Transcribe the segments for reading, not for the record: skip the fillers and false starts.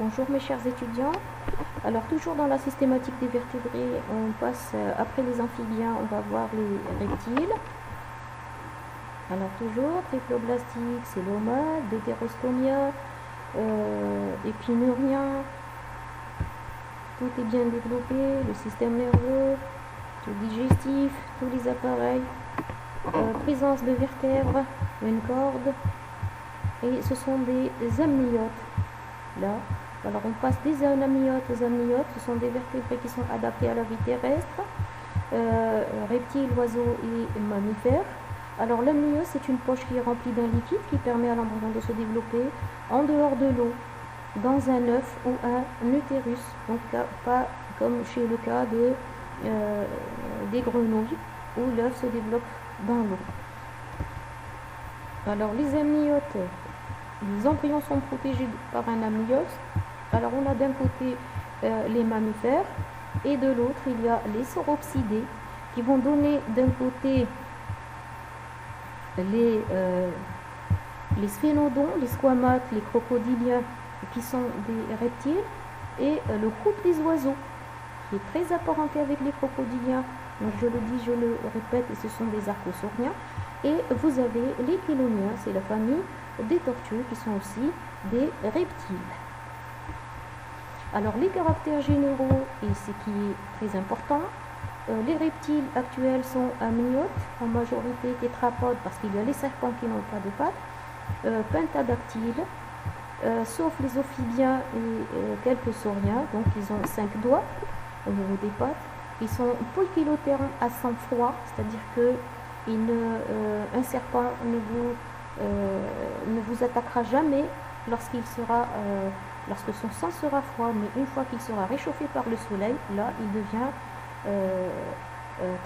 Bonjour mes chers étudiants. Alors toujours dans la systématique des vertébrés, on passe après les amphibiens, on va voir les reptiles. Alors toujours triploblastique, célomade, deutérostomia, épinurien, tout est bien développé, le système nerveux, tout digestif, tous les appareils, présence de vertèbres, une corde, et ce sont des amniotes. Là, alors on passe des amniotes aux amniotes, ce sont des vertébrés qui sont adaptés à la vie terrestre, reptiles, oiseaux et mammifères. Alors l'amnios, c'est une poche qui est remplie d'un liquide qui permet à l'embryon de se développer en dehors de l'eau, dans un œuf ou un utérus, donc pas comme chez le cas des grenouilles où l'œuf se développe dans l'eau. Alors les amniotes, les embryons sont protégés par un amnios. Alors on a d'un côté les mammifères et de l'autre il y a les sauropsidés qui vont donner d'un côté les sphénodons, les squamates, les crocodiliens qui sont des reptiles, et le groupe des oiseaux qui est très apparenté avec les crocodiliens. Donc je le dis, je le répète, et ce sont des archosauriens. Et vous avez les chéloniens, c'est la famille des tortues qui sont aussi des reptiles. Alors les caractères généraux, et ce qui est très important, les reptiles actuels sont amniotes, en majorité tétrapodes parce qu'il y a les serpents qui n'ont pas de pattes, pentadactyles, sauf les ophidiens et quelques sauriens, donc ils ont 5 doigts au niveau des pattes. Ils sont poikilothermes à sang froid, c'est-à-dire que un serpent ne vous attaquera jamais lorsque son sang sera froid, mais une fois qu'il sera réchauffé par le soleil, là il devient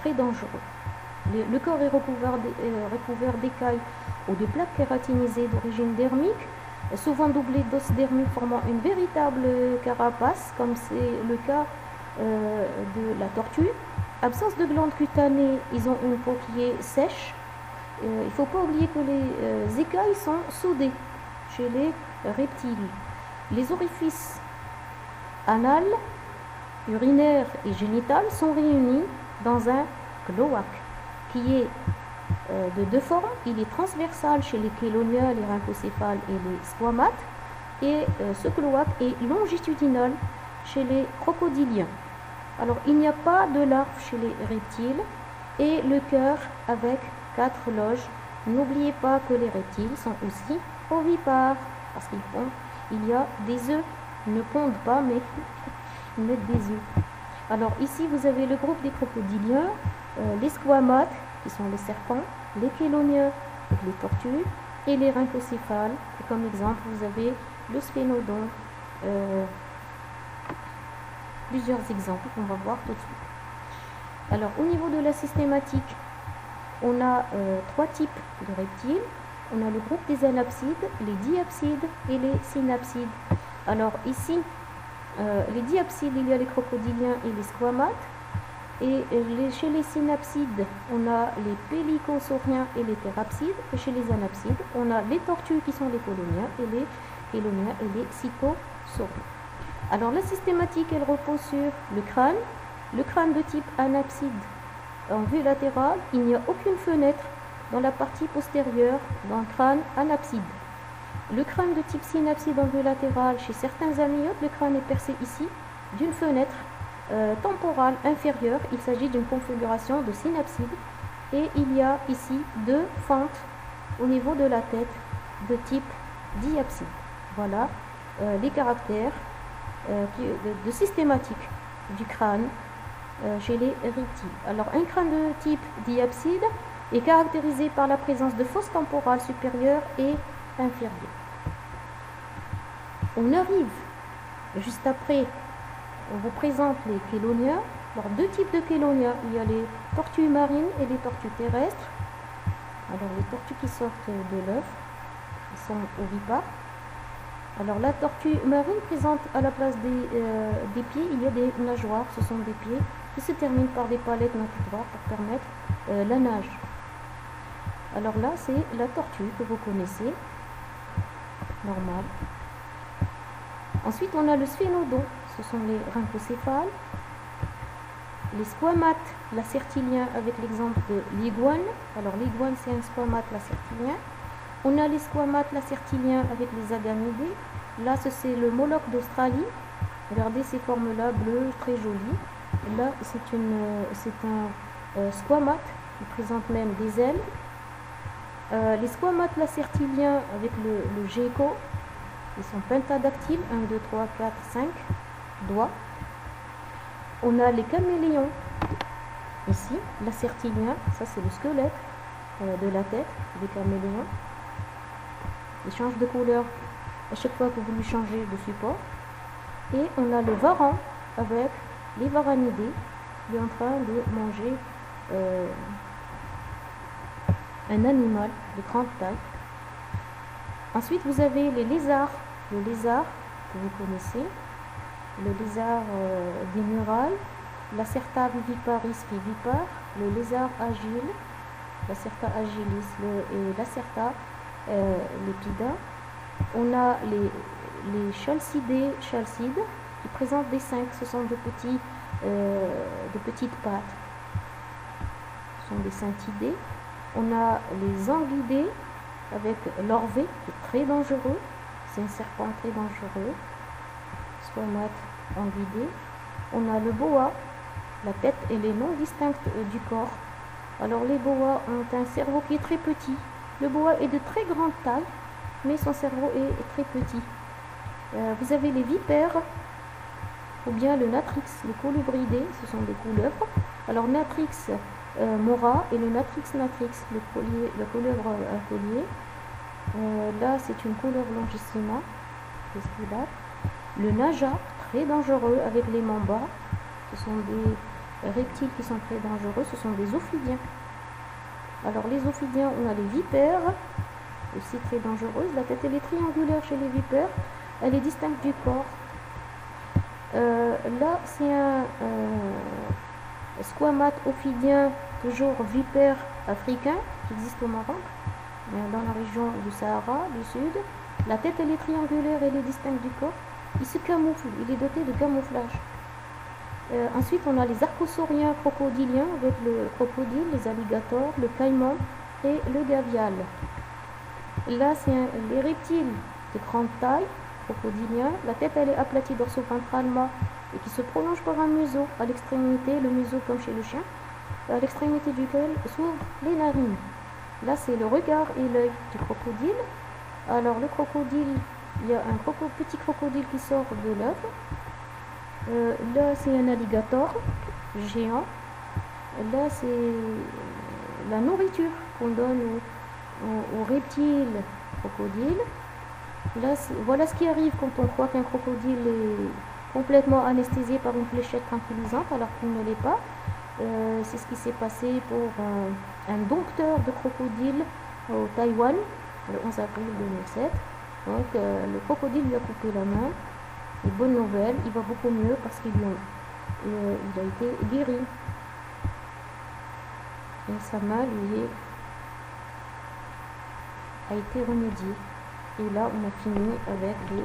très dangereux. Le corps est recouvert d'écailles ou de plaques kératinisées d'origine dermique, souvent doublées d'os dermiques formant une véritable carapace, comme c'est le cas de la tortue. Absence de glandes cutanées, ils ont une peau qui est sèche. Il ne faut pas oublier que les écailles sont soudées chez les reptiles. Les orifices anal, urinaire et génital sont réunis dans un cloaque qui est de deux formes. Il est transversal chez les chéloniens, les rhynchocéphales et les squamates, et ce cloaque est longitudinal chez les crocodiliens. Alors il n'y a pas de larves chez les reptiles, et le cœur avec 4 loges. N'oubliez pas que les reptiles sont aussi ovipares parce qu'ils pondent. Il y a des œufs, ils ne pondent pas, mais ils mettent des œufs. Alors ici vous avez le groupe des crocodiliens, les squamates qui sont les serpents, les chéloniens, les tortues, et les rhynchocéphales. Et comme exemple vous avez le sphénodon. Plusieurs exemples qu'on va voir tout de suite. Alors au niveau de la systématique, on a 3 types de reptiles. On a le groupe des anapsides, les diapsides et les synapsides. Alors ici, les diapsides, il y a les crocodiliens et les squamates. Et chez les synapsides, on a les pélicosauriens et les thérapsides. Et chez les anapsides, on a les tortues qui sont les chéloniens et les chéloniens et les cycosauriens. Alors la systématique, elle repose sur le crâne de type anapside. En vue latérale, il n'y a aucune fenêtre dans la partie postérieure d'un crâne anapside. Le crâne de type synapside en vue latérale, chez certains amniotes, le crâne est percé ici d'une fenêtre temporale inférieure. Il s'agit d'une configuration de synapside, et il y a ici 2 fentes au niveau de la tête de type diapside. Voilà les caractères de systématique du crâne chez les reptiles. Alors un crâne de type diapside est caractérisé par la présence de fosses temporales supérieures et inférieures. On arrive juste après, on vous présente les chéloniens. Alors 2 types de chéloniens, il y a les tortues marines et les tortues terrestres. Alors les tortues qui sortent de l'œuf, ils sont ovipares. Alors la tortue marine présente à la place des pieds, il y a des nageoires, ce sont des pieds qui se terminent par des palettes natatoires pour permettre la nage. Alors là c'est la tortue que vous connaissez, normale. Ensuite, on a le sphénodon, ce sont les rhinocéphales. Les squamates lacertiliens avec l'exemple de l'iguane. Alors l'iguane c'est un squamate lacertilien. On a les squamates lacertiliens avec les agamidés. Là c'est le moloch d'Australie. Regardez ces formes là bleues, très jolies. Là c'est un squamate qui présente même des ailes. Les squamates lacertiliens avec le gecko, ils sont pentadactyles, 1, 2, 3, 4, 5 doigts. On a les caméléons, ici, lacertiliens, ça c'est le squelette de la tête des caméléons. Il change de couleur à chaque fois que vous lui changez de support. Et on a le varan avec les varanidés, qui est en train de manger un animal de grande taille. Ensuite vous avez les lézards, le lézard que vous connaissez, le lézard démural, Lacerta viviparis vivipar, le lézard agile, Lacerta agilis et Lacerta lepida. On a les chalcidés, chalcides, qui présentent des cinq, ce sont de petites pattes, ce sont des scintidés. On a les anguidés avec l'orvé qui est très dangereux, c'est un serpent très dangereux, squamate anguidé. On a le boa, la tête elle est non distincte du corps. Alors les boas ont un cerveau qui est très petit. Le boa est de très grande taille, mais son cerveau est très petit. Vous avez les vipères, ou bien le natrix, les colubridés, ce sont des couleuvres. Alors natrix mora et le natrix natrix, le couleuvre à collier. Là c'est une couleuvre longissima, le naja, très dangereux avec les mambas, ce sont des reptiles qui sont très dangereux, ce sont des ophidiens. Alors les ophidiens, on a les vipères, aussi très dangereuses, la tête elle est triangulaire chez les vipères, elle est distincte du corps. Là c'est un squamate ophidien, toujours vipère africain, qui existe au Maroc, dans la région du Sahara, du sud. La tête elle est triangulaire, elle est distincte du corps. Il se camoufle, il est doté de camouflage. Ensuite on a les archosauriens crocodiliens avec le crocodile, les alligators, le caïman et le gavial. Là c'est les reptiles de grande taille, crocodiliens. La tête elle est aplatie dorso-ventralement et qui se prolonge par un museau à l'extrémité, le museau comme chez le chien, à l'extrémité duquel s'ouvrent les narines. Là c'est le regard et l'œil du crocodile. Alors le crocodile, il y a un petit crocodile qui sort de l'œuf. Là c'est un alligator géant. Là c'est la nourriture qu'on donne aux reptiles crocodiles. Là, voilà ce qui arrive quand on croit qu'un crocodile est complètement anesthésié par une fléchette tranquillisante alors qu'il ne l'est pas. C'est ce qui s'est passé pour un dompteur de crocodile au Taïwan le 11 avril 2007. Donc le crocodile lui a coupé la main. Et bonne nouvelle, il va beaucoup mieux parce qu'il a été guéri. Et sa main lui a été remédiée. Et là, on a fini avec les